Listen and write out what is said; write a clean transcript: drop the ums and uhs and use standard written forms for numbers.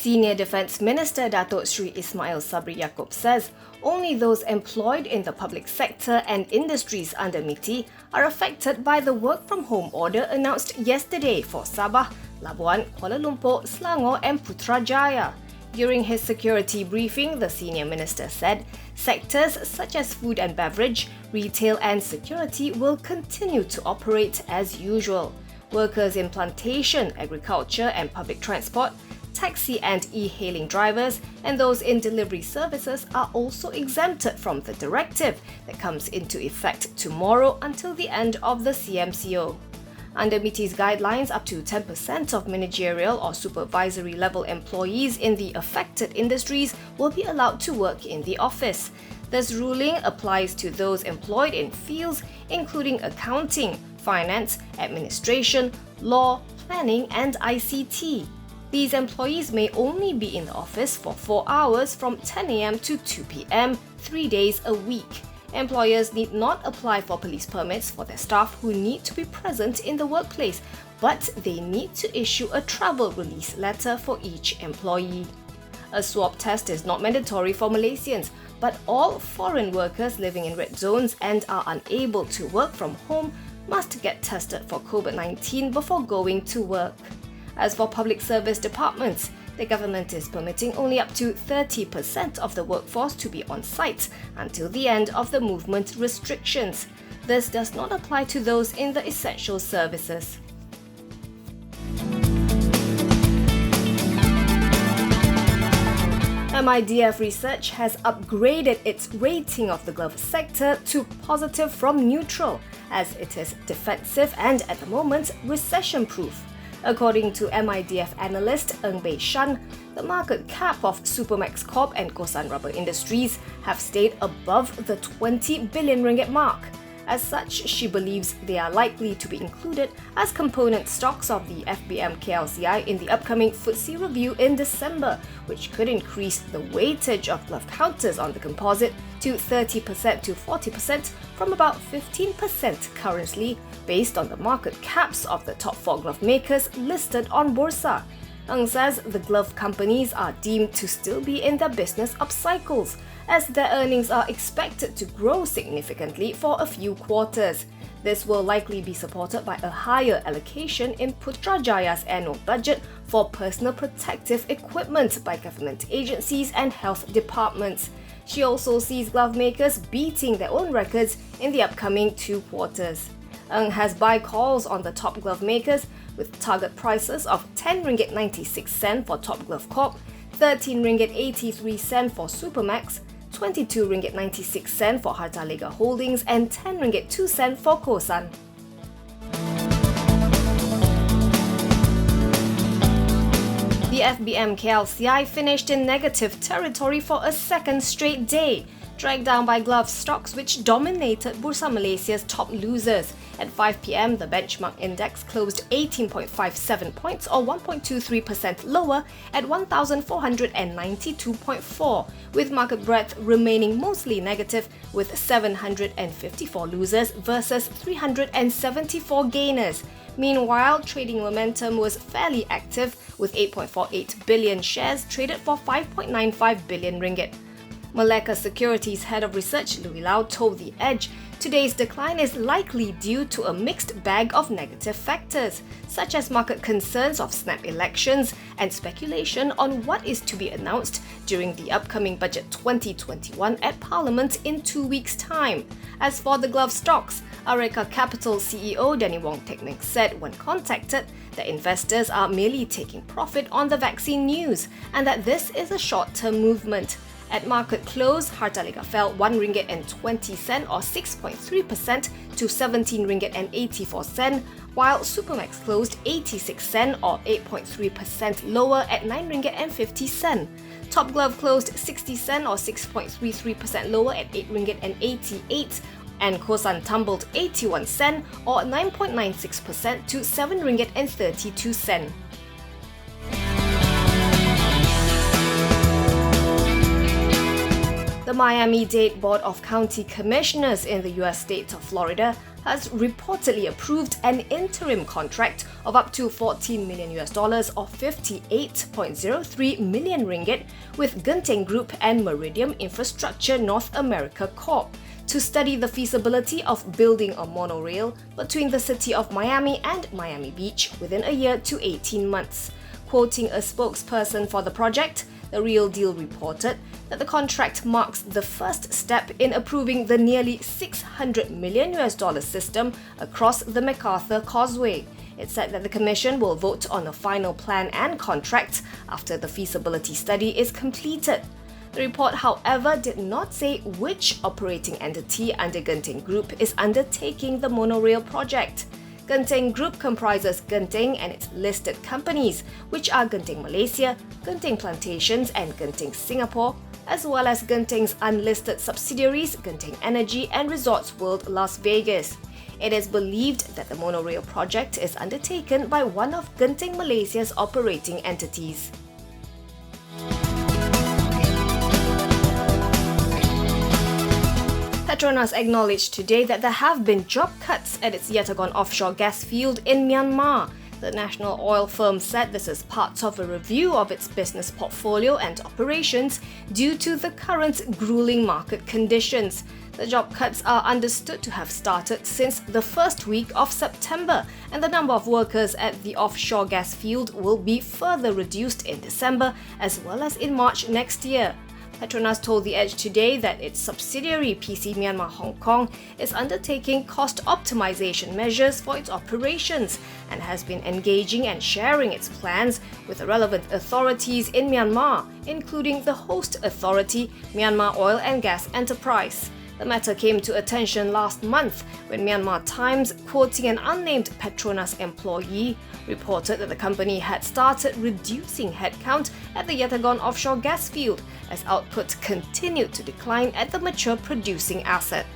Senior Defence Minister Datuk Sri Ismail Sabri Yaakob says only those employed in the public sector and industries under MITI are affected by the work-from-home order announced yesterday for Sabah, Labuan, Kuala Lumpur, Selangor and Putrajaya. During his security briefing, the senior minister said sectors such as food and beverage, retail and security will continue to operate as usual. Workers in plantation, agriculture and public transport, taxi and e-hailing drivers, and those in delivery services are also exempted from the directive that comes into effect tomorrow until the end of the CMCO. Under MITI's guidelines, up to 10% of managerial or supervisory level employees in the affected industries will be allowed to work in the office. This ruling applies to those employed in fields including accounting, finance, administration, law, planning and ICT. These employees may only be in the office for 4 hours from 10 a.m. to 2 p.m., 3 days a week. Employers need not apply for police permits for their staff who need to be present in the workplace, but they need to issue a travel release letter for each employee. A swab test is not mandatory for Malaysians, but all foreign workers living in red zones and are unable to work from home must get tested for COVID-19 before going to work. As for public service departments, the government is permitting only up to 30% of the workforce to be on site until the end of the movement restrictions. This does not apply to those in the essential services. MIDF Research has upgraded its rating of the glove sector to positive from neutral, as it is defensive and, at the moment, recession-proof. According to MIDF analyst Ng Bei Shan, the market cap of Supermax Corp and Kossan Rubber Industries have stayed above the 20 billion ringgit mark. As such, she believes they are likely to be included as component stocks of the FBM KLCI in the upcoming FTSE review in December, which could increase the weightage of glove counters on the composite to 30% to 40% from about 15% currently, based on the market caps of the top 4 glove makers listed on Bursa. Ng says the glove companies are deemed to still be in their business upcycles, as their earnings are expected to grow significantly for a few quarters. This will likely be supported by a higher allocation in Putrajaya's annual budget for personal protective equipment by government agencies and health departments. She also sees glove makers beating their own records in the upcoming 2 quarters. Ng has buy calls on the top glove makers with target prices of 10 ringgit 96 cent for Top Glove Corp, 13 ringgit 83 cent for Supermax, 22 ringgit 96 cent for Hartalega Holdings and 10 ringgit 2 cent for Kossan. The FBM KLCI finished in negative territory for a second straight day, dragged down by glove stocks which dominated Bursa Malaysia's top losers. At 5 p.m, the benchmark index closed 18.57 points or 1.23% lower at 1,492.4, with market breadth remaining mostly negative with 754 losers versus 374 gainers. Meanwhile, trading momentum was fairly active with 8.48 billion shares traded for 5.95 billion ringgit. Malacca Securities Head of Research Louis Lau told The Edge today's decline is likely due to a mixed bag of negative factors, such as market concerns of snap elections and speculation on what is to be announced during the upcoming Budget 2021 at Parliament in 2 weeks' time. As for the glove stocks, Areca Capital CEO Danny Wong Technic said when contacted that investors are merely taking profit on the vaccine news and that this is a short-term movement. At market close, Hartalega fell 1 ringgit and 20 cent or 6.3% to 17 ringgit and 84 cent, while Supermax closed 86 cent or 8.3% lower at 9 ringgit and 50 cent. Top Glove closed 60 cent or 6.33% lower at 8 ringgit and 88, and Kossan tumbled 81 cent or 9.96% to 7 ringgit and 32 cent. The Miami-Dade Board of County Commissioners in the US state of Florida has reportedly approved an interim contract of up to $14 million or 58.03 million ringgit with Gunting Group and Meridian Infrastructure North America Corp. to study the feasibility of building a monorail between the city of Miami and Miami Beach within a year to 18 months. Quoting a spokesperson for the project, The Real Deal reported that the contract marks the first step in approving the nearly $600 million system across the MacArthur Causeway. It said that the Commission will vote on a final plan and contract after the feasibility study is completed. The report, however, did not say which operating entity under Gunting Group is undertaking the monorail project. Gunting Group comprises Gunting and its listed companies, which are Gunting Malaysia, Gunting Plantations and Gunting Singapore, as well as Gunting's unlisted subsidiaries Gunting Energy and Resorts World Las Vegas. It is believed that the monorail project is undertaken by one of Gunting Malaysia's operating entities. Petronas acknowledged today that there have been job cuts at its Yatagon offshore gas field in Myanmar. The national oil firm said this is part of a review of its business portfolio and operations due to the current grueling market conditions. The job cuts are understood to have started since the first week of September, and the number of workers at the offshore gas field will be further reduced in December as well as in March next year. Petronas told The Edge today that its subsidiary PC Myanmar Hong Kong is undertaking cost optimization measures for its operations and has been engaging and sharing its plans with the relevant authorities in Myanmar, including the host authority, Myanmar Oil and Gas Enterprise. The matter came to attention last month when Myanmar Times, quoting an unnamed Petronas employee, reported that the company had started reducing headcount at the Yatagon offshore gas field as output continued to decline at the mature producing asset.